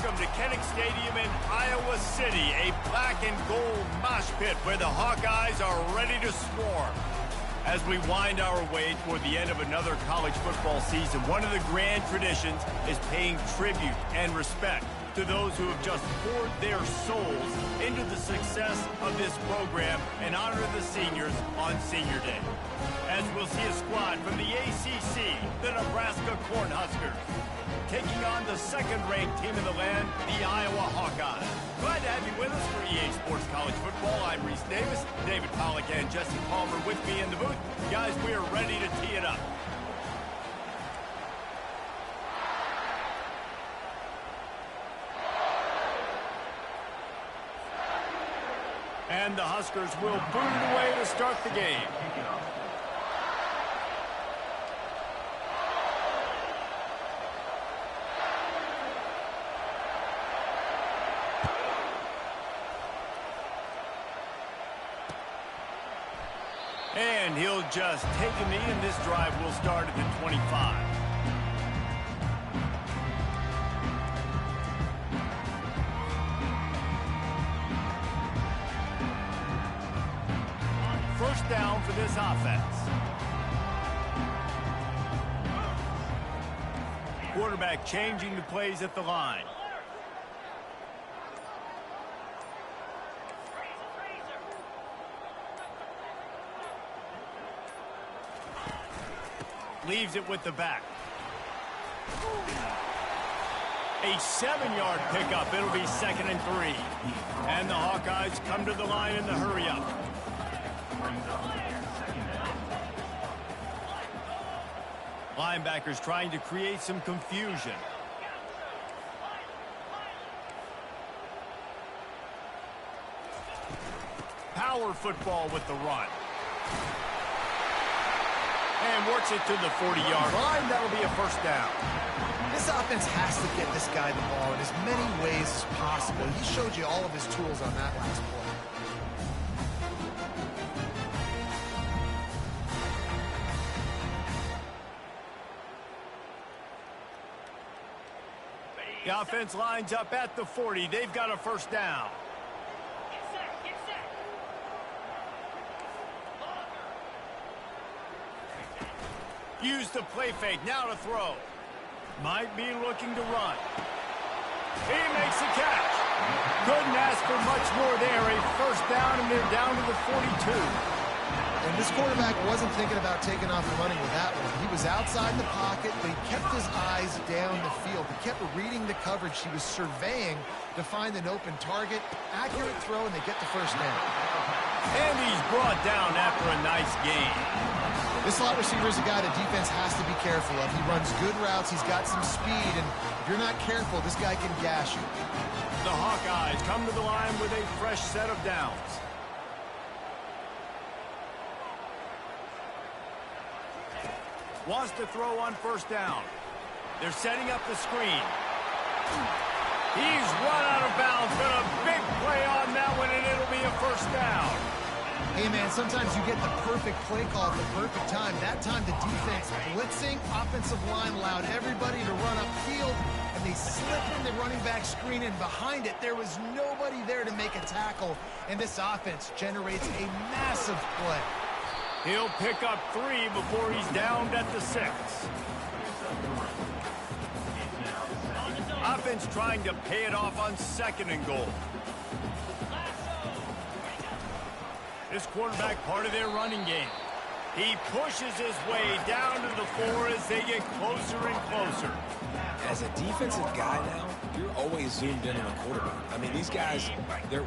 Welcome to Kinnick Stadium in Iowa City, a black and gold mosh pit where the Hawkeyes are ready to swarm. As we wind our way toward the end of another college football season, one of the grand traditions is paying tribute and respect to those who have just poured their souls into the success of this program and honor the seniors on Senior Day. As we'll see a squad from the ACC, the Nebraska Cornhuskers, taking on the second-ranked team in the land, the Iowa Hawkeyes. Glad to have you with us for EA Sports College Football. I'm Reese Davis, David Pollack and Jesse Palmer with me in the booth. Guys, we are ready to tee it up. And the Huskers will boot it away to start the game. And he'll just take a knee, and this drive will start at the 25. First down for this offense. Quarterback changing the plays at the line. Leaves it with the back. A 7-yard pickup. It'll be 2nd and 3. And the Hawkeyes come to the line in the hurry-up. Linebackers trying to create some confusion. Power football with the run. And works it to the 40-yard line. That'll be a first down. This offense has to get this guy the ball in as many ways as possible. He showed you all of his tools on that last play. The offense lines up at the 40. They've got a first down. Use the play fake. Now to throw. Might be looking to run. He makes the catch. Couldn't ask for much more there. A first down, and they're down to the 42. And this quarterback wasn't thinking about taking off and running with that one. He was outside the pocket, but he kept his eyes down the field. He kept reading the coverage. He was surveying to find an open target. Accurate throw, and they get the first down. And he's brought down after a nice gain. This slot receiver is a guy the defense has to be careful of. He runs good routes. He's got some speed, and if you're not careful, this guy can gash you. The Hawkeyes come to the line with a fresh set of downs. Wants to throw on first down. They're setting up the screen. He's run out of bounds, but a big play on that one, and it'll be a first down. Hey, man, sometimes you get the perfect play call at the perfect time. That time the defense blitzing, offensive line allowed everybody to run upfield, and they slipped in the running back screen, and behind it, there was nobody there to make a tackle, and this offense generates a massive play. He'll pick up 3 before he's downed at the 6. Offense trying to pay it off on 2nd and goal. This quarterback part of their running game. He pushes his way down to the 4 as they get closer and closer. As a defensive guy now, you're always zoomed in on the quarterback. I mean, these guys,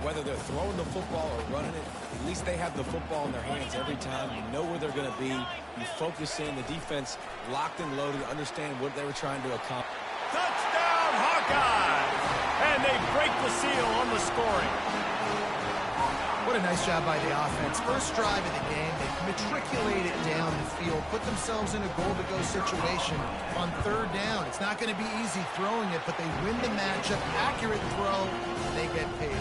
whether they're throwing the football or running it, at least they have the football in their hands every time. You know where they're going to be. You focus in. The defense locked and loaded, understand what they were trying to accomplish. Touchdown, Hawkeyes! And they break the seal on the scoring. What a nice job by the offense. First drive of the game, they matriculated down the field, put themselves in a goal-to-go situation on 3rd down. It's not going to be easy throwing it, but they win the matchup. Accurate throw, they get paid.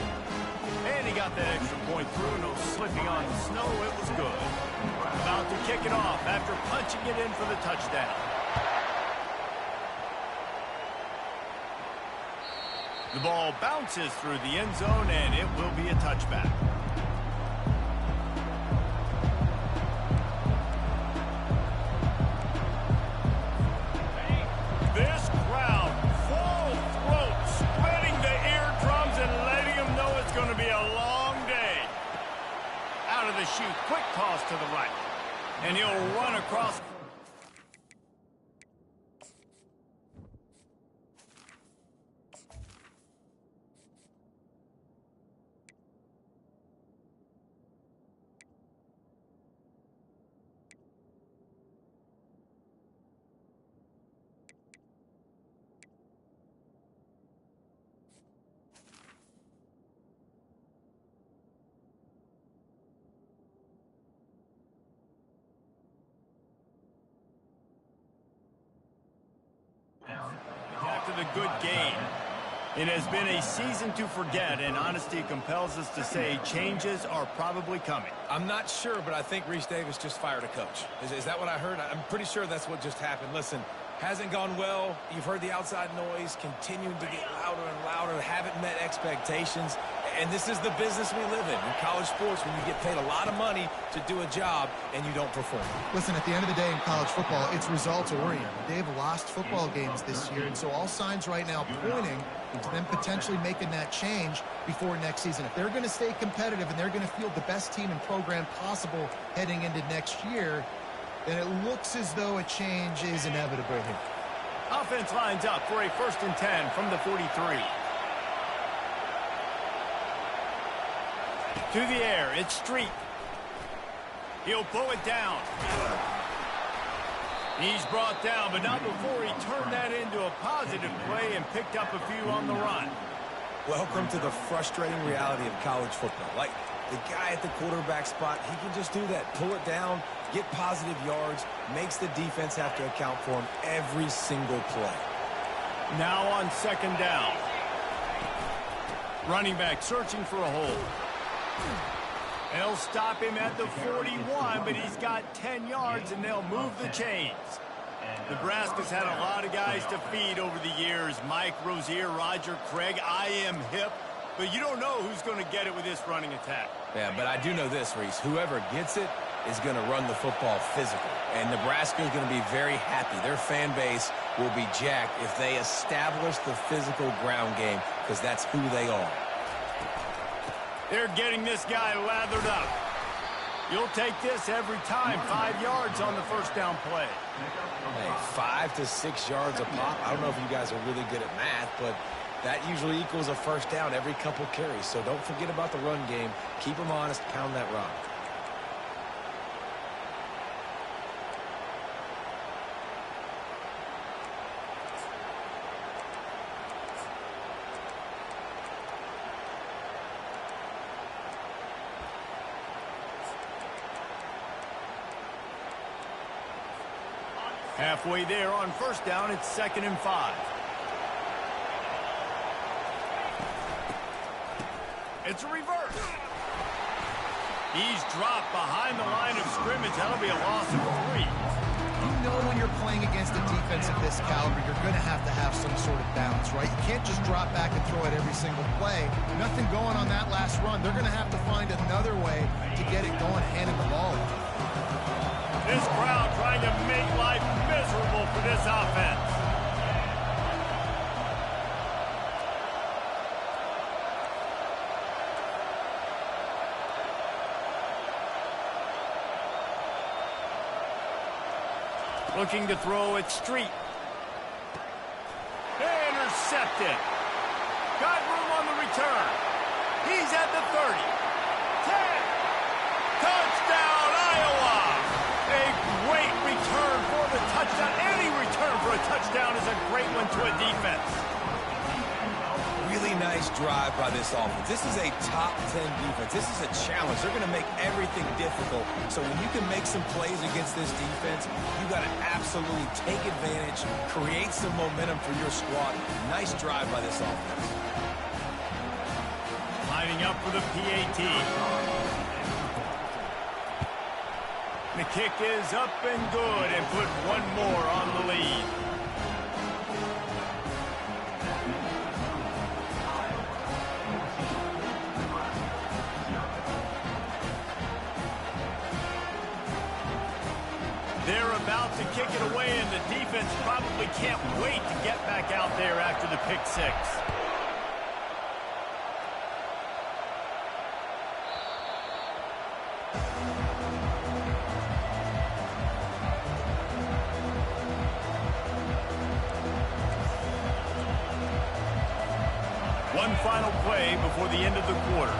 And he got that extra point through. No slipping on the snow. It was good. About to kick it off after punching it in for the touchdown. The ball bounces through the end zone, and it will be a touchback. This crowd, full throat, spreading the eardrums and letting them know it's going to be a long day. Out of the chute, quick toss to the right. And he'll run across. After the good game, it has been a season to forget, and honesty compels us to say changes are probably coming. I'm not sure, but I think Reese Davis just fired a coach. Is that what I heard? I'm pretty sure that's what just happened. Listen, hasn't gone well. You've heard the outside noise, continuing to get louder and louder, haven't met expectations. And this is the business we live in college sports, when you get paid a lot of money to do a job and you don't perform. Listen, at the end of the day in college football, it's results-oriented. They've lost football games this year, and so all signs right now pointing to them potentially making that change before next season. If they're going to stay competitive and they're going to field the best team and program possible heading into next year, then it looks as though a change is inevitable here. Offense lines up for a 1st and 10 from the 43. To the air, it's Street. He'll pull it down. He's brought down, but not before he turned that into a positive play and picked up a few on the run. Welcome to the frustrating reality of college football. Like, the guy at the quarterback spot, he can just do that. Pull it down, get positive yards, makes the defense have to account for him every single play. Now on 2nd down. Running back searching for a hole. They'll stop him at the 41, but he's got 10 yards, and they'll move the chains. Nebraska's had a lot of guys to feed over the years. Mike Rozier, Roger Craig, I am hip. But you don't know who's going to get it with this running attack. Yeah, but I do know this, Reese. Whoever gets it is going to run the football physical. And Nebraska is going to be very happy. Their fan base will be jacked if they establish the physical ground game, because that's who they are. They're getting this guy lathered up. You'll take this every time. 5 yards on the 1st down play. Hey, 5 to 6 yards a pop. I don't know if you guys are really good at math, but that usually equals a 1st down every couple carries. So don't forget about the run game. Keep them honest. Pound that rock. Halfway there on 1st down, it's 2nd and 5. It's a reverse. He's dropped behind the line of scrimmage. That'll be a loss of 3. You know when you're playing against a defense of this caliber, you're going to have some sort of balance, right? You can't just drop back and throw it every single play. Nothing going on that last run. They're going to have to find another way to get it going, handing the ball off. This crowd trying to make life miserable for this offense. Looking to throw at Street. Intercepted. Got room on the return. He's at the 30. 10. Touchdown, Iowa! A great return for the touchdown. Any return for a touchdown is a great one to a defense. Really nice drive by this offense. This is a top 10 defense. This is a challenge. They're going to make everything difficult. So when you can make some plays against this defense, you got to absolutely take advantage, create some momentum for your squad. Nice drive by this offense. Lining up for the PAT. The kick is up and good, and put one more on the lead. They're about to kick it away, and the defense probably can't wait to get back out there after the pick six. One final play before the end of the quarter.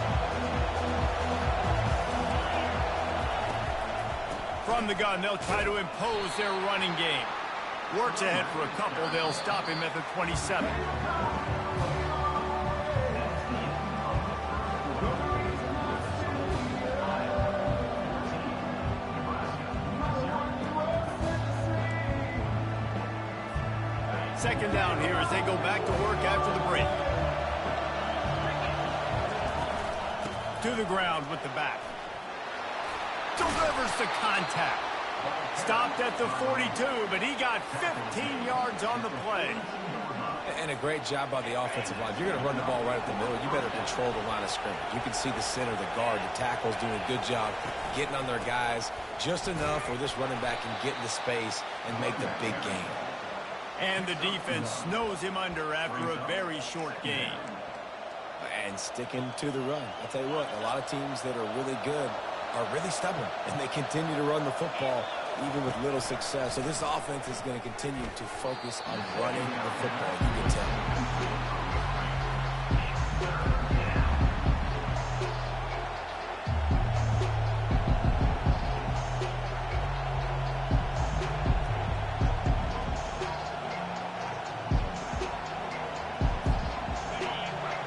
From the gun, they'll try to impose their running game. Works ahead for a couple. They'll stop him at the 27. Second down here as they go back to work after the break. To the ground with the back. Delivers the contact. Stopped at the 42, but he got 15 yards on the play. And a great job by the offensive line. If you're going to run the ball right at the middle, you better control the line of scrimmage. You can see the center, the guard, the tackles doing a good job getting on their guys just enough where this running back can get into space and make the big gain. And the defense snows him under after a very short gain. And sticking to the run. I'll tell you what, a lot of teams that are really good are really stubborn, and they continue to run the football even with little success. So this offense is going to continue to focus on running the football, you can tell.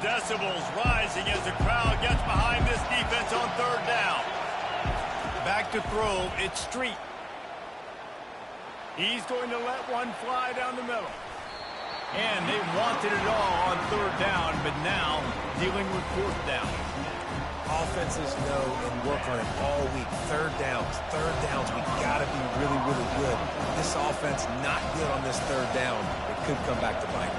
Decibels rising as the crowd gets behind this defense on third down. Back to throw, it's Street. He's going to let one fly down the middle. And they wanted it all on third down, but now dealing with fourth down. Offenses know and work on it all week. Third downs, we got to be really, really good. This offense not good on this third down. It could come back to bite.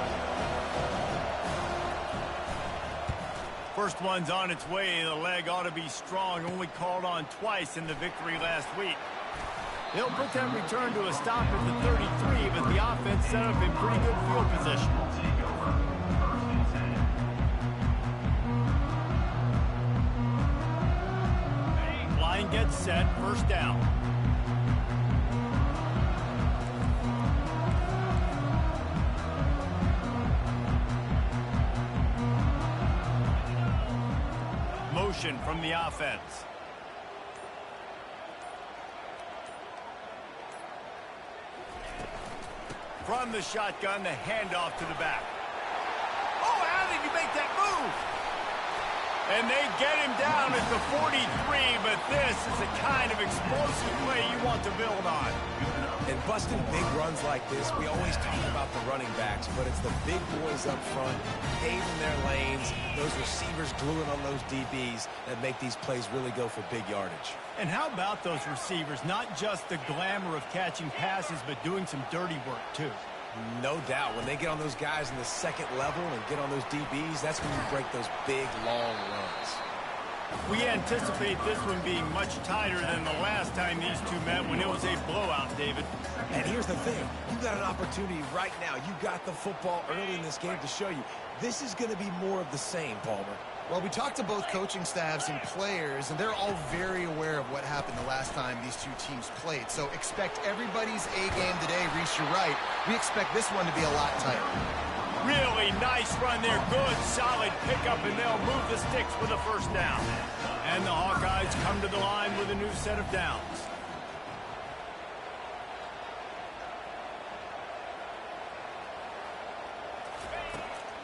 First one's on its way. The leg ought to be strong. Only called on twice in the victory last week. They'll put that return to a stop at the 33, but the offense set up in pretty good field position. Line gets set. First down. Motion from the offense. From the shotgun, the handoff to the back. Oh, how did you make that move? And they get him down at the 43, but this is the kind of explosive play you want to build on. And busting big runs like this, we always talk about the running backs, but it's the big boys up front, paving their lanes, those receivers gluing on those DBs that make these plays really go for big yardage. And how about those receivers? Not just the glamour of catching passes, but doing some dirty work, too. No doubt. When they get on those guys in the second level and get on those DBs, that's when you break those big, long runs. We anticipate this one being much tighter than the last time these two met when it was a blowout, David. And here's the thing. You got an opportunity right now. You got the football early in this game to show you. This is going to be more of the same, Palmer. Well, we talked to both coaching staffs and players, and they're all very aware of what happened the last time these two teams played. So expect everybody's A game today. Reese, you're right. We expect this one to be a lot tighter. Really nice run there. Good, solid pickup, and they'll move the sticks for the first down. And the Hawkeyes come to the line with a new set of downs.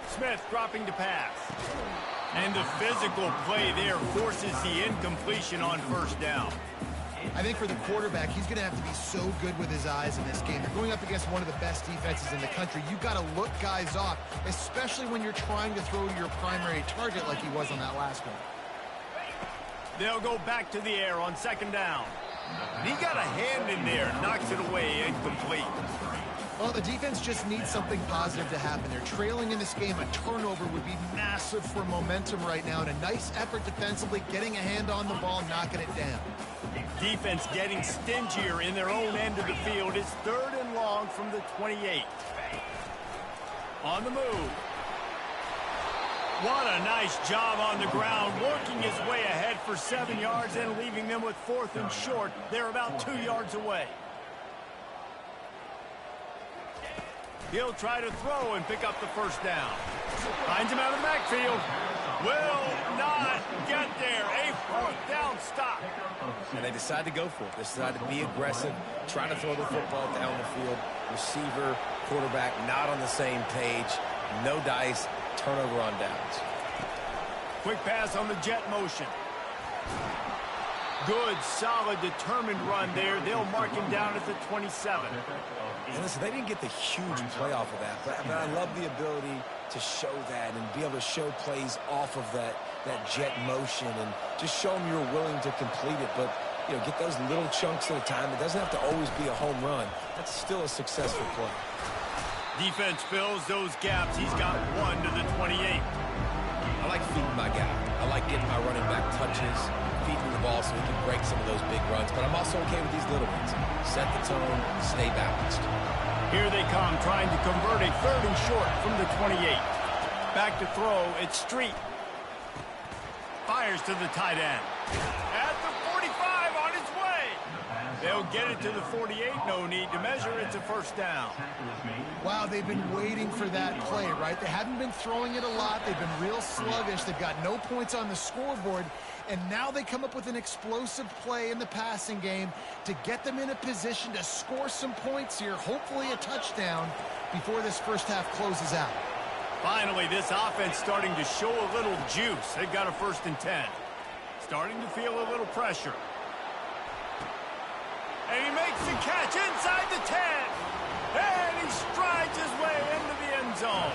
Smith dropping to pass. And the physical play there forces the incompletion on first down. I think for the quarterback, he's going to have to be so good with his eyes in this game. You're going up against one of the best defenses in the country. You've got to look guys off, especially when you're trying to throw your primary target like he was on that last one. They'll go back to the air on second down. And he got a hand in there, knocks it away, incomplete. Well, the defense just needs something positive to happen. They're trailing in this game. A turnover would be massive explosive for momentum right now, and a nice effort defensively, getting a hand on the ball, knocking it down. Defense getting stingier in their own end of the field. It's 3rd and long from the 28. On the move. What a nice job on the ground, working his way ahead for 7 yards and leaving them with 4th and short. They're about 2 yards away. He'll try to throw and pick up the first down. Finds him out of the backfield. Will not get there. A 4th down stop. And they decide to go for it. They decide to be aggressive, try to throw the football down the field. Receiver, quarterback, not on the same page. No dice. Turnover on downs. Quick pass on the jet motion. Good, solid, determined run there. They'll mark him down at the 27. And listen, they didn't get the huge play off of that, but I love the ability to show that and be able to show plays off of that jet motion and just show them you're willing to complete it. But, you know, get those little chunks at a time. It doesn't have to always be a home run. That's still a successful play. Defense fills those gaps. He's got 1 to the 28. I like feeding my guy. I like getting my running back touches, feeding the ball so he can break some of those big runs. But I'm also okay with these little ones. Set the tone, stay balanced. Here they come, trying to convert a 3rd and short from the 28. Back to throw, it's Street. Fires to the tight end. At the 45, on his way. They'll get it to the 48, no need to measure. It's a 1st down. Wow, they've been waiting for that play, right? They haven't been throwing it a lot. They've been real sluggish. They've got no points on the scoreboard. And now they come up with an explosive play in the passing game to get them in a position to score some points here, hopefully a touchdown, before this first half closes out. Finally, this offense starting to show a little juice. They've got a 1st and 10. Starting to feel a little pressure. And he makes the catch inside the 10. And he strides his way into the end zone.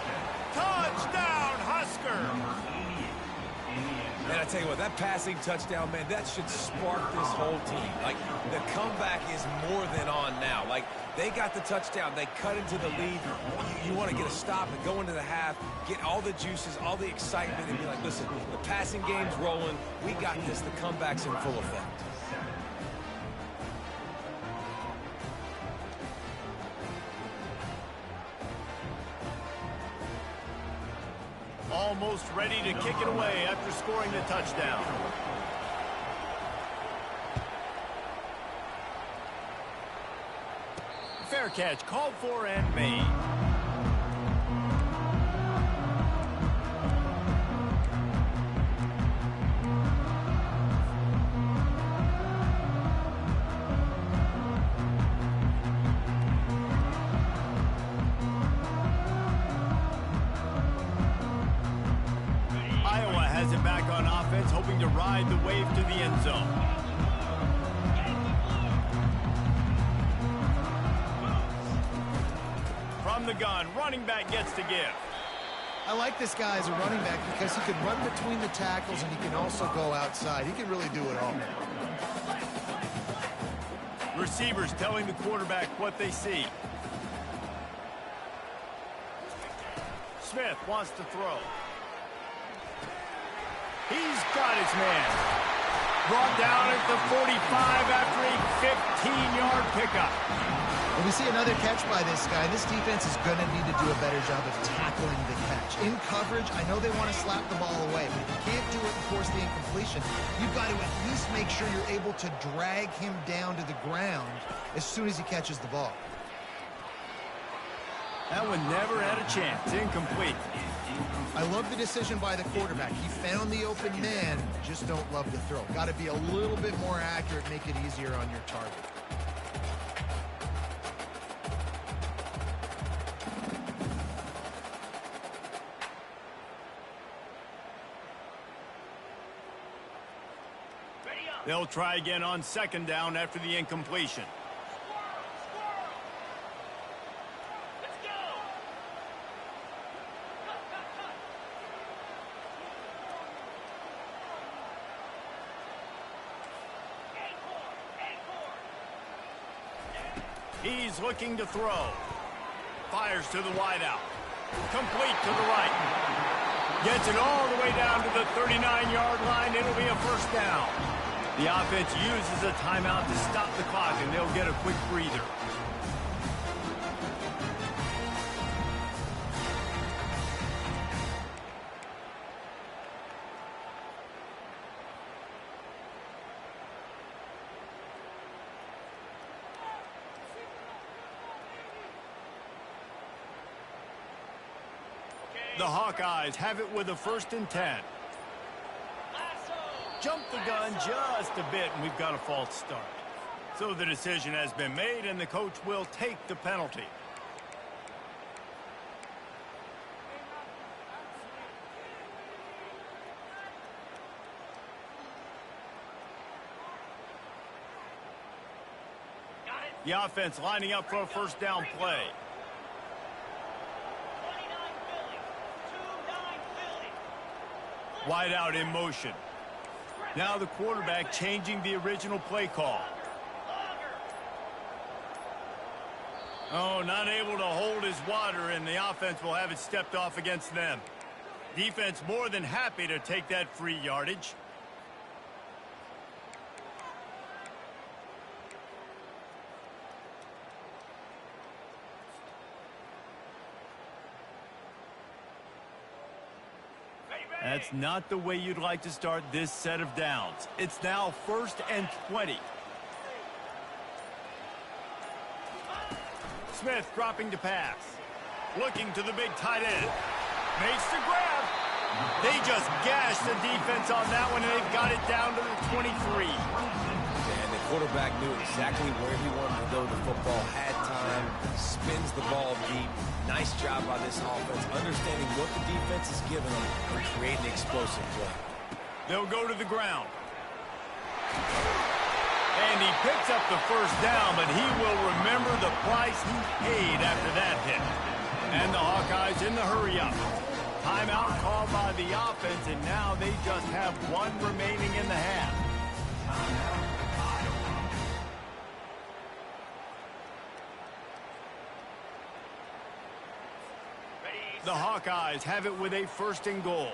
Touchdown, Husker. And I tell you what, that passing touchdown, man, that should spark this whole team. Like, the comeback is more than on now. Like, they got the touchdown. They cut into the lead. You want to get a stop and go into the half, get all the juices, all the excitement, and be like, listen, the passing game's rolling. We got this. The comeback's in full effect. Almost ready to kick it away after scoring the touchdown. Fair catch called for and made. Hoping to ride the wave to the end zone. From the gun, running back gets to give. I like this guy as a running back because he can run between the tackles and he can also go outside. He can really do it all. Receivers telling the quarterback what they see. Smith wants to throw. He's got his man. Brought down at the 45 after a 15-yard pickup. And we see another catch by this guy. This defense is going to need to do a better job of tackling the catch. In coverage, I know they want to slap the ball away, but if you can't do it and force the incompletion, you've got to at least make sure you're able to drag him down to the ground as soon as he catches the ball. That one never had a chance. Incomplete. I love the decision by the quarterback. He found the open man, just don't love the throw. Got to be a little bit more accurate, make it easier on your target. They'll try again on 2nd down after the incompletion. He's looking to throw. Fires to the wideout. Complete to the right. Gets it all the way down to the 39-yard line. It'll be a first down. The offense uses a timeout to stop the clock, and they'll get a quick breather. The Hawkeyes have it with a 1st and 10. Jump the gun just a bit, and we've got a false start. So the decision has been made, and the coach will take the penalty. The offense lining up for a first down play. Wide out in motion. Now the quarterback changing the original play call. Oh, not able to hold his water, and the offense will have it stepped off against them. Defense more than happy to take that free yardage. That's not the way you'd like to start this set of downs. It's now 1st and 20. Smith dropping to pass. Looking to the big tight end. Makes the grab. They just gashed the defense on that one, and they've got it down to the 23. And the quarterback knew exactly where he wanted to go with the football, had time, spins the ball deep. Nice job by this offense, understanding what the defense is giving them and creating explosive play. They'll go to the ground. And he picks up the first down, but he will remember the price he paid after that hit. And the Hawkeyes in the hurry up. Timeout called by the offense, and now they just have one remaining in the half. The Hawkeyes have it with a 1st and goal.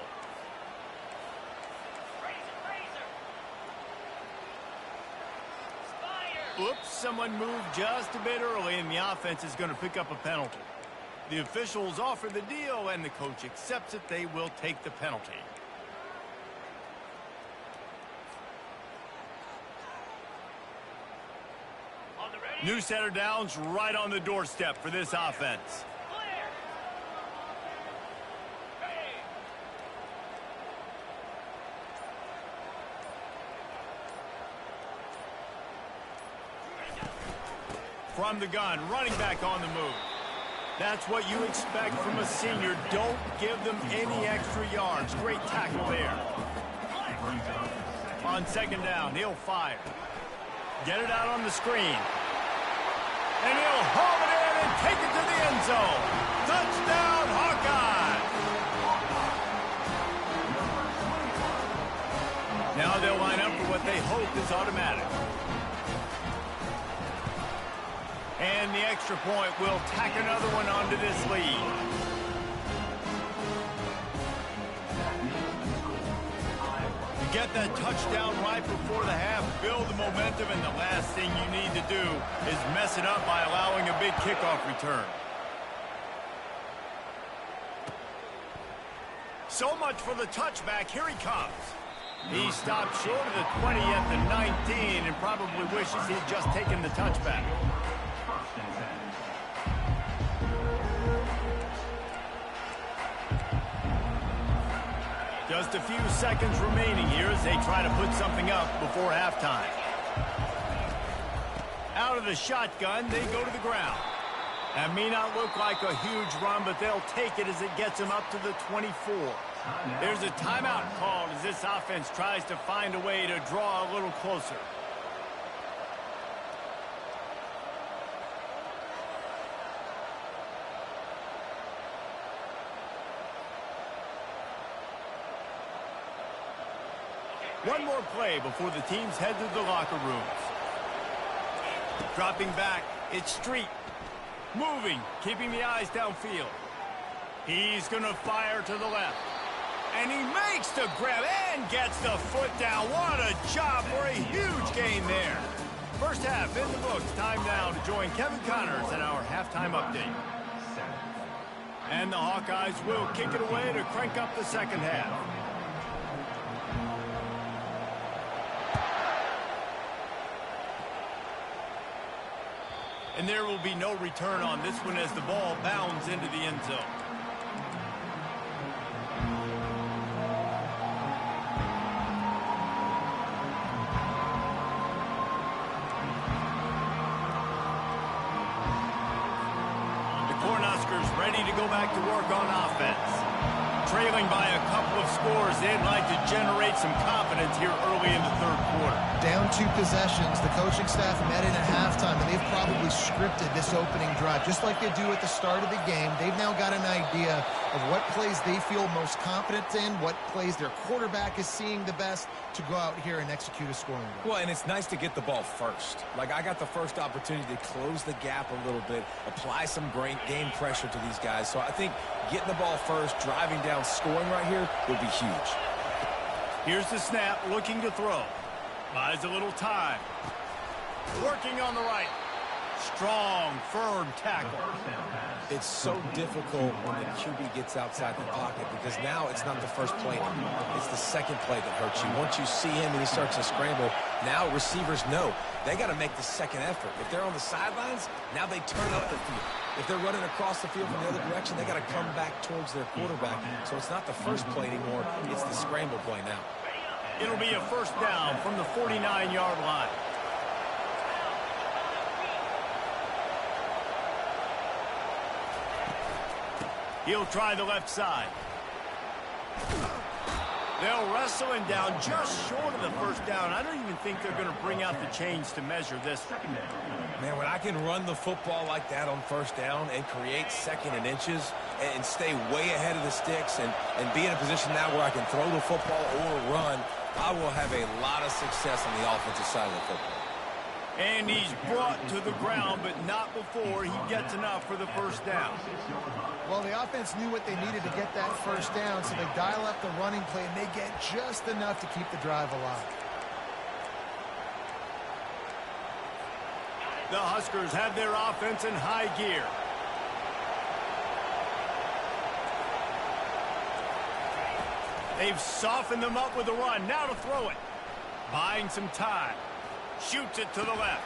Oops, someone moved just a bit early, and the offense is going to pick up a penalty. The officials offer the deal, and the coach accepts it. They will take the penalty. New set of downs right on the doorstep for this offense. From the gun, running back on the move. That's what you expect from a senior. Don't give them any extra yards. Great tackle there. On 2nd down, he'll fire. Get it out on the screen. And he'll haul it in and take it to the end zone. Touchdown, Hawkeye! Now they'll line up for what they hope is automatic. And the extra point will tack another one onto this lead. You get that touchdown right before the half, build the momentum, and the last thing you need to do is mess it up by allowing a big kickoff return. So much for the touchback. Here he comes. He stopped short of the 20 at the 19 and probably wishes he'd just taken the touchback. Just a few seconds remaining here as they try to put something up before halftime. Out of the shotgun, they go to the ground. That may not look like a huge run, but they'll take it as it gets them up to the 24. There's a timeout called as this offense tries to find a way to draw a little closer. One more play before the teams head to the locker rooms. Dropping back, it's Street. Moving, keeping the eyes downfield. He's going to fire to the left. And he makes the grab and gets the foot down. What a job for a huge gain there. First half in the books. Time now to join Kevin Connors in our halftime update. And the Hawkeyes will kick it away to crank up the second half. And there will be no return on this one as the ball bounds into the end zone. Ready to go back to work on offense. Trailing by a couple of scores, they'd like to generate some confidence here early in the third quarter. Down 2 possessions, the coaching staff met in at halftime, and they've probably scripted this opening drive. Just like they do at the start of the game, they've now got an idea of what plays they feel most confident in, what plays their quarterback is seeing the best to go out here and execute a scoring drive. Well, and it's nice to get the ball first. Like, I got the first opportunity to close the gap a little bit, apply some great game pressure to these guys. So I think getting the ball first, driving down, scoring right here would be huge. Here's the snap, looking to throw. Buys a little time. Working on the right. Strong, firm tackle. It's so difficult when the QB gets outside the pocket because now it's not the first play anymore. It's the second play that hurts you. Once you see him and he starts to scramble, now receivers know they got to make the second effort. If they're on the sidelines, now they turn up the field. If they're running across the field from the other direction, they got to come back towards their quarterback. So it's not the first play anymore. It's the scramble play now. It'll be a first down from the 49-yard line. He'll try the left side. They'll wrestle him down just short of the first down. I don't even think they're going to bring out the chains to measure this. Man, when I can run the football like that on first down and create second and inches and stay way ahead of the sticks and be in a position now where I can throw the football or run, I will have a lot of success on the offensive side of the football. And he's brought to the ground, but not before he gets enough for the first down. Well, the offense knew what they needed to get that first down, so they dial up the running play, and they get just enough to keep the drive alive. The Huskers have their offense in high gear. They've softened them up with a run. Now to throw it. Buying some time. Shoots it to the left.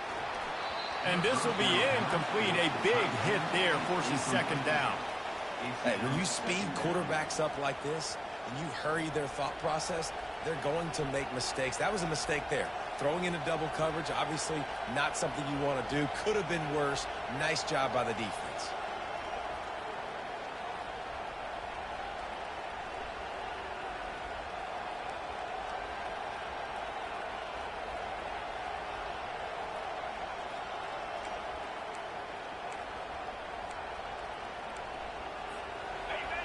And this will be incomplete. A big hit there forces second down. Hey, when you speed quarterbacks up like this and you hurry their thought process, they're going to make mistakes. That was a mistake there. Throwing into double coverage, obviously not something you want to do. Could have been worse. Nice job by the defense.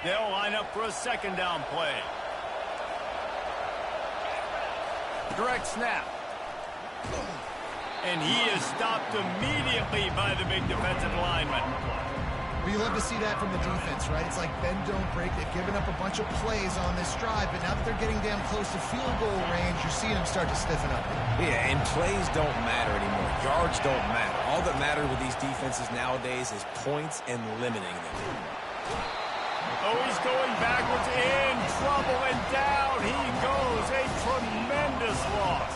They'll line up for a second down play. Direct snap. And he is stopped immediately by the big defensive lineman. But you love to see that from the defense, right? It's like bend, don't break. They've given up a bunch of plays on this drive, but now that they're getting damn close to field goal range, you're seeing them start to stiffen up. Yeah, and plays don't matter anymore. Yards don't matter. All that matters with these defenses nowadays is points and limiting them. Oh, he's going backwards, in trouble, and down he goes. A tremendous loss.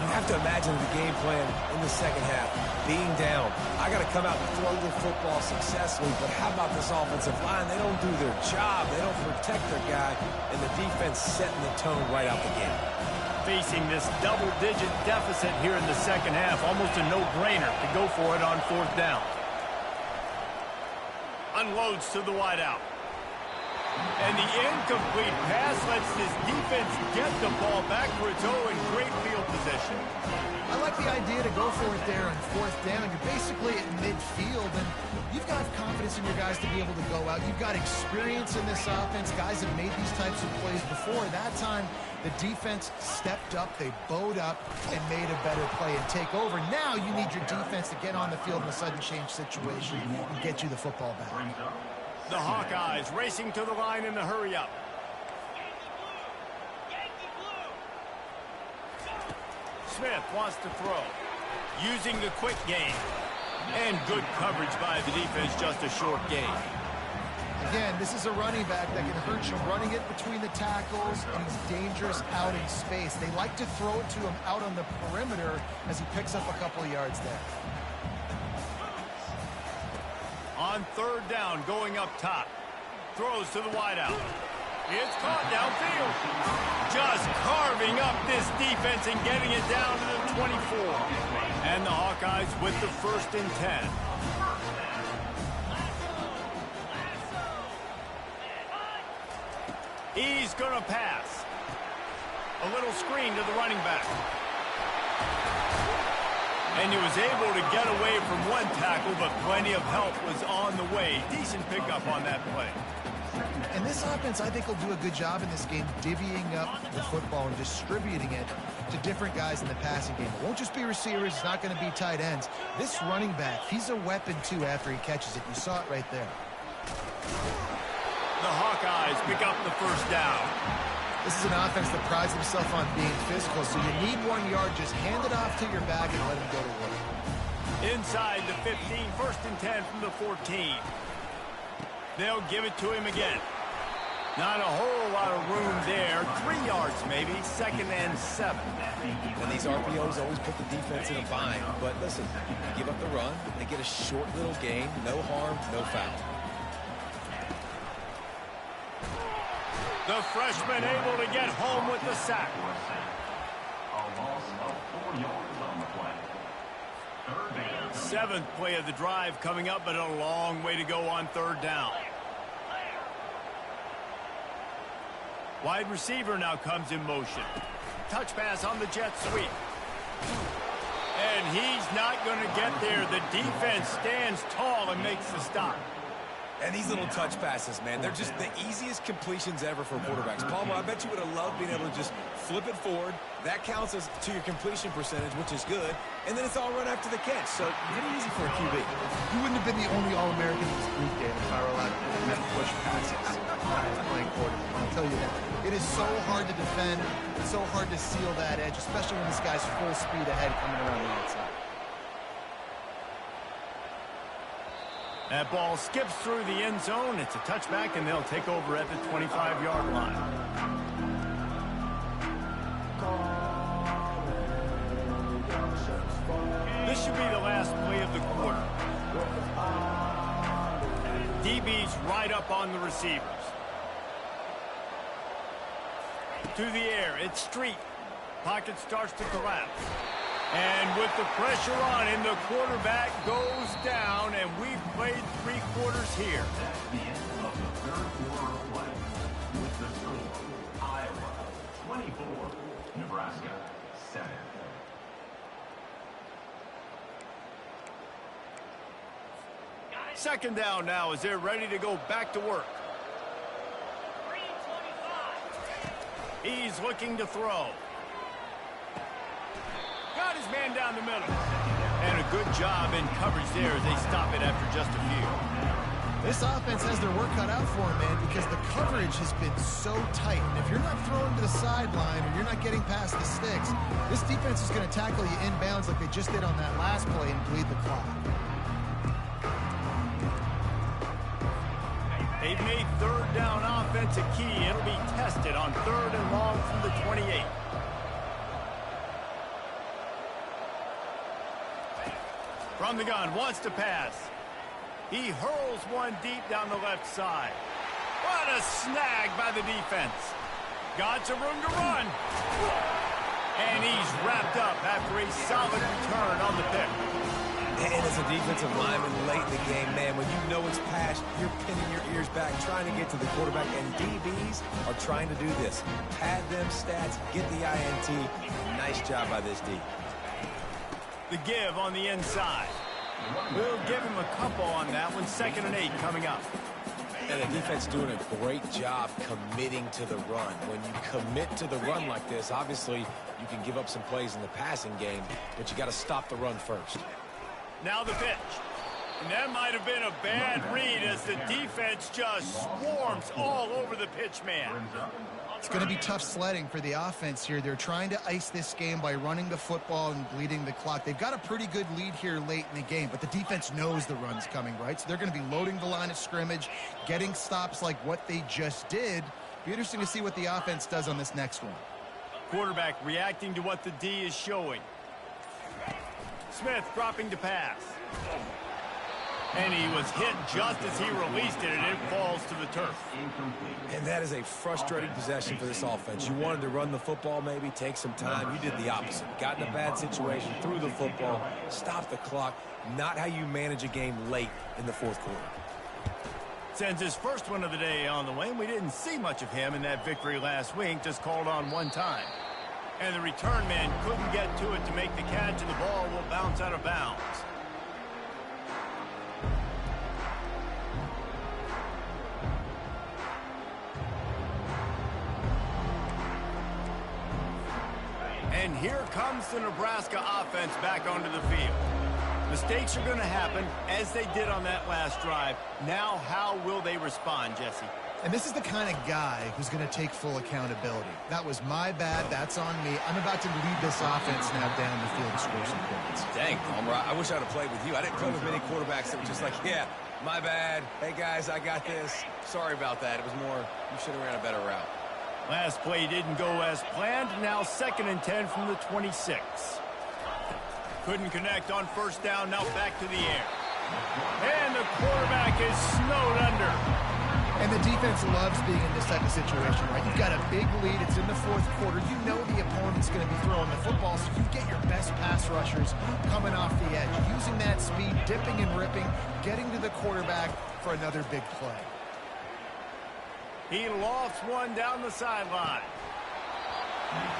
You have to imagine the game plan in the second half. Being down, I got to come out and throw the football successfully, but how about this offensive line? They don't do their job. They don't protect their guy, and the defense setting the tone right out the gate. Facing this double-digit deficit here in the second half, almost a no-brainer to go for it on fourth down. Unloads to the wideout. And the incomplete pass lets this defense get the ball back for its own in great field position. I like the idea to go for it there on fourth down. You're basically at midfield, and you've got confidence in your guys to be able to go out. You've got experience in this offense. Guys have made these types of plays before. That time, the defense stepped up, they bowed up, and made a better play and take over. Now you need your defense to get on the field in a sudden change situation and get you the football back. The Hawkeyes racing to the line in the hurry-up. Smith wants to throw. Using the quick game. And good coverage by the defense, just a short gain. Again, this is a running back that can hurt you running it between the tackles, and he's dangerous out in space. They like to throw it to him out on the perimeter as he picks up a couple of yards there. On third down, going up top. Throws to the wideout. It's caught downfield. Just carving up this defense and getting it down to the 24. And the Hawkeyes with the 1st and 10. He's going to pass. A little screen to the running back. And he was able to get away from one tackle, but plenty of help was on the way. Decent pickup on that play. And this offense, I think, will do a good job in this game divvying up the football and distributing it to different guys in the passing game. It won't just be receivers. It's not going to be tight ends. This running back, he's a weapon, too, after he catches it. You saw it right there. The Hawkeyes pick up the 1st down. This is an offense that prides himself on being physical, so you need 1 yard. Just hand it off to your back and let him go to work. Inside the 15, 1st and 10 from the 14. They'll give it to him again. Not a whole lot of room there. 3 yards maybe, 2nd and 7. And these RPOs always put the defense in a bind. But listen, you give up the run, they get a short little gain, no harm, no foul. The freshman able to get home with the sack. A loss of 4 yards on the play. 3rd down. 7th play of the drive coming up, but a long way to go on 3rd down. Wide receiver now comes in motion. Touch pass on the jet sweep. And he's not going to get there. The defense stands tall and makes the stop. And these little touch passes, man, they're just the easiest completions ever for quarterbacks. Palmer, I bet you would have loved being able to just flip it forward. That counts as to your completion percentage, which is good. And then it's all run after the catch. So pretty easy for a QB. You wouldn't have been the only All-American in this group game if I were allowed to have push passes when I was playing quarterback. I'll tell you that. It is so hard to defend. It's so hard to seal that edge, especially when this guy's full speed ahead coming around the outside. That ball skips through the end zone. It's a touchback, and they'll take over at the 25-yard line. This should be the last play of the quarter. DB's right up on the receivers. To the air, it's Street. Pocket starts to collapse. And with the pressure on him, the quarterback goes down, and we've played 3 quarters here. That's the end of the 3rd quarter of play. With the score, Iowa 24, Nebraska 7. Second down now as they're ready to go back to work. He's looking to throw. Got his man down the middle. And a good job in coverage there as they stop it after just a few. This offense has their work cut out for them, man, because the coverage has been so tight. And if you're not throwing to the sideline or you're not getting past the sticks, this defense is going to tackle you inbounds like they just did on that last play and bleed the clock. They've made 3rd down offense a key. It'll be tested on 3rd and long from the 28. From the gun, wants to pass. He hurls one deep down the left side. What a snag by the defense. Got some room to run. And he's wrapped up after a solid return on the pick. And as a defensive lineman late in the game, man, when you know it's passed, you're pinning your ears back, trying to get to the quarterback, and DBs are trying to do this. Pad them stats, get the INT. Nice job by this D. The give on the inside. We'll give him a couple on that one. 2nd and 8 coming up. And the defense doing a great job committing to the run. When you commit to the run like this, obviously you can give up some plays in the passing game, but you got to stop the run first. Now the pitch. And that might have been a bad read as the defense just swarms all over the pitch man. It's going to be tough sledding for the offense here. They're trying to ice this game by running the football and bleeding the clock. They've got a pretty good lead here late in the game, but the defense knows the run's coming, right? So they're going to be loading the line of scrimmage, getting stops like what they just did. Be interesting to see what the offense does on this next one. Quarterback reacting to what the D is showing. Smith dropping to pass. And he was hit just as he released it, and it falls to the turf. And that is a frustrating possession for this offense. You wanted to run the football, maybe take some time. You did the opposite. Got in a bad situation, threw the football, stopped the clock. Not how you manage a game late in the fourth quarter. Sends his first one of the day on the way, and we didn't see much of him in that victory last week, just called on one time. And the return man couldn't get to it to make the catch, and the ball will bounce out of bounds. And here comes the Nebraska offense back onto the field. Mistakes are going to happen, as they did on that last drive. Now, how will they respond, Jesse? And this is the kind of guy who's going to take full accountability. That was my bad. That's on me. I'm about to lead this offense now down the field to score some points. Dang, Palmer, I wish I'd have played with you. I didn't play with many quarterbacks that were just like, yeah, my bad. Hey, guys, I got this. Sorry about that. It was more, you should have ran a better route. Last play didn't go as planned. Now 2nd and 10 from the 26. Couldn't connect on first down. Now back to the air. And the quarterback is snowed under. And the defense loves being in this type of situation, right? You've got a big lead. It's in the fourth quarter. You know the opponent's going to be throwing the football, so you get your best pass rushers coming off the edge, using that speed, dipping and ripping, getting to the quarterback for another big play. He lofts one down the sideline.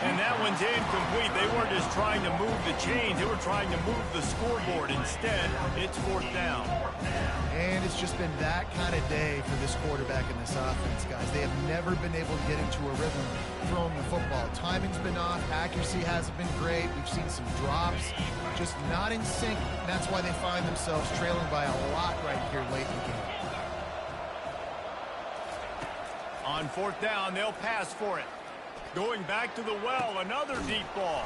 And that one's incomplete. They weren't just trying to move the chains. They were trying to move the scoreboard. Instead, it's 4th down. And it's just been that kind of day for this quarterback and this offense, guys. They have never been able to get into a rhythm throwing the football. Timing's been off. Accuracy hasn't been great. We've seen some drops. Just not in sync. And that's why they find themselves trailing by a lot right here late in the game. On 4th down, they'll pass for it. Going back to the well, another deep ball.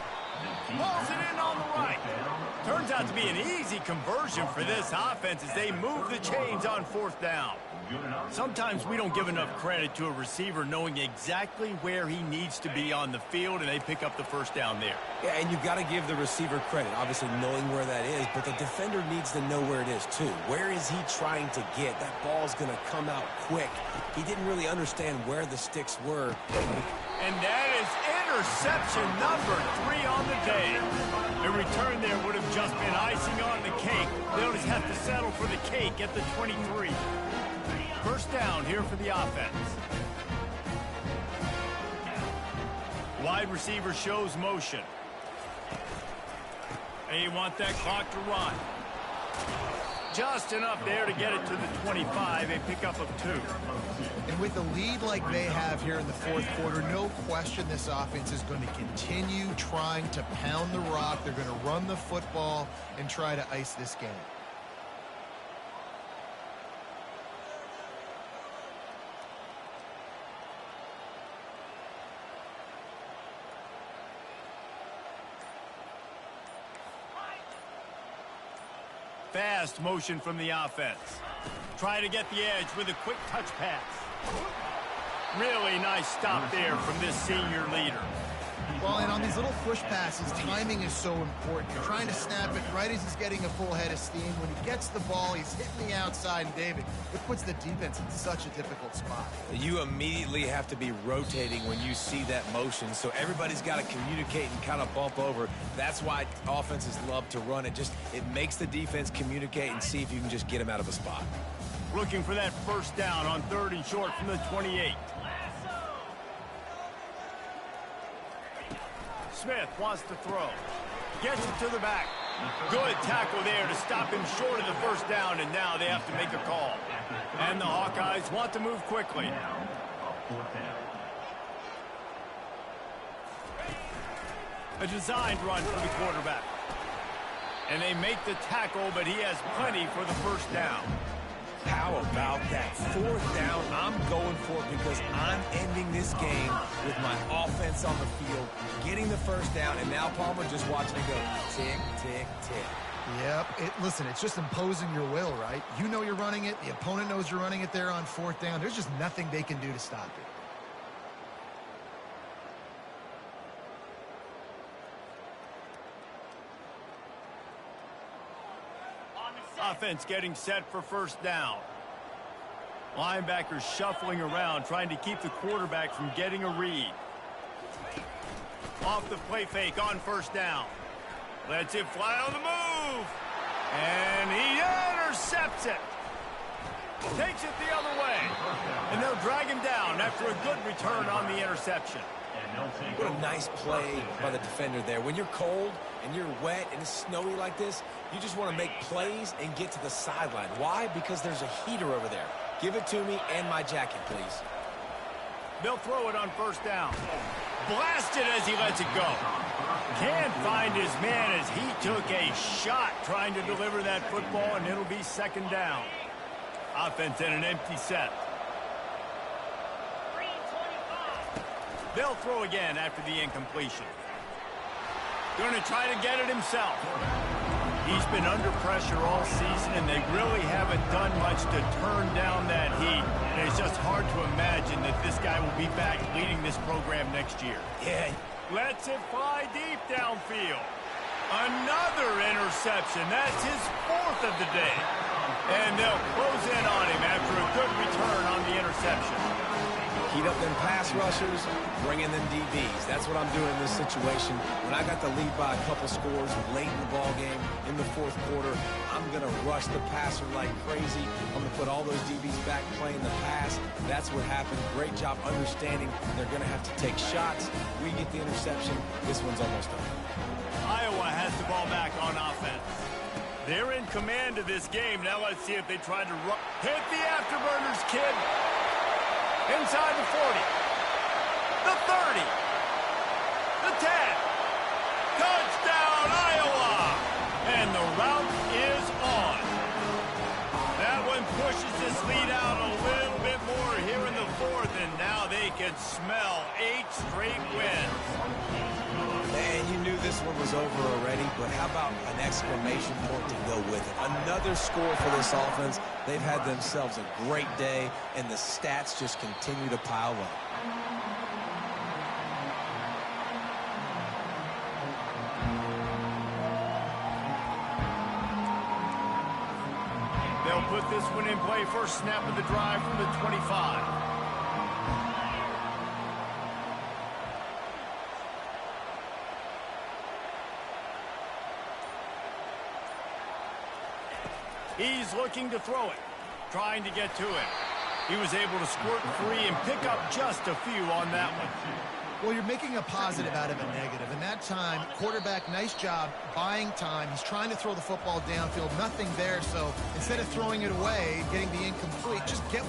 Hauls it in on the right. Turns out to be an easy conversion for this offense as they move the chains on 4th down. Sometimes we don't give enough credit to a receiver knowing exactly where he needs to be on the field, and they pick up the first down there. Yeah, and you've got to give the receiver credit, obviously knowing where that is, but the defender needs to know where it is too. Where is he trying to get? That ball's going to come out quick. He didn't really understand where the sticks were. And that is interception number 3 on the day. A return there would have just been icing on the cake. They'll just have to settle for the cake at the 23. First down here for the offense. Wide receiver shows motion. They want that clock to run. Just enough there to get it to the 25, a pickup of 2. And with a lead like they have here in the fourth quarter, no question this offense is going to continue trying to pound the rock. They're going to run the football and try to ice this game. Fast motion from the offense. Try to get the edge with a quick touch pass. Really nice stop there from this senior leader. Well, and on these little push passes, timing is so important. You're trying to snap it right as he's getting a full head of steam. When he gets the ball, he's hitting the outside, and David, it puts the defense in such a difficult spot. You immediately have to be rotating when you see that motion, so everybody's got to communicate and kind of bump over. That's why offenses love to run it. It makes the defense communicate and see if you can just get them out of a spot. Looking for that first down on 3rd and short from the 28. Smith wants to throw. Gets it to the back. Good tackle there to stop him short of the first down, and now they have to make a call. And the Hawkeyes want to move quickly. A designed run for the quarterback. And they make the tackle, but he has plenty for the first down. How about that? 4th down, I'm going for it because I'm ending this game with my offense on the field, getting the 1st down, and now Palmer just watching it go tick, tick, tick. Yep. Listen, it's just imposing your will, right? You know you're running it. The opponent knows you're running it there on 4th down. There's just nothing they can do to stop it. Offense getting set for 1st down. Linebackers shuffling around, trying to keep the quarterback from getting a read. Off the play fake on 1st down. Lets it fly on the move. And he intercepts it. Takes it the other way. And they'll drag him down after a good return on the interception. What a nice play by the defender there. When you're cold and you're wet and it's snowy like this, you just want to make plays and get to the sideline. Why? Because there's a heater over there. Give it to me and my jacket, please. They'll throw it on 1st down. Blasted as he lets it go. Can't find his man as he took a shot trying to deliver that football, and it'll be 2nd down. Offense in an empty set. They'll throw again after the incompletion. Going to try to get it himself. He's been under pressure all season, and they really haven't done much to turn down that heat. And it's just hard to imagine that this guy will be back leading this program next year. Yeah. Lets it fly deep downfield. Another interception. That's his 4th of the day. And they'll close in on him after a good return on the interception. Heat up them pass rushers, bring in them DBs. That's what I'm doing in this situation. When I got the lead by a couple scores late in the ball game in the 4th quarter, I'm going to rush the passer like crazy. I'm going to put all those DBs back playing the pass. That's what happened. Great job understanding they're going to have to take shots. We get the interception. This one's almost over. Iowa has the ball back on offense. They're in command of this game. Now let's see if they try to hit the afterburners, kid. Inside the 40, the 30, the 10. Touchdown, Iowa! And the route is on. That one pushes this lead out a little bit more here in the 4th, and now they can smell 8 straight wins. Man, you knew this one was over already, but how about an exclamation point to go with it? Another score for this offense. They've had themselves a great day, and the stats just continue to pile up. They'll put this one in play. First snap of the drive from the 25. He's looking to throw it, trying to get to it. He was able to squirt free and pick up just a few on that one. Well, you're making a positive out of a negative. And that time, quarterback, nice job buying time. He's trying to throw the football downfield. Nothing there. So instead of throwing it away, getting the incomplete, just get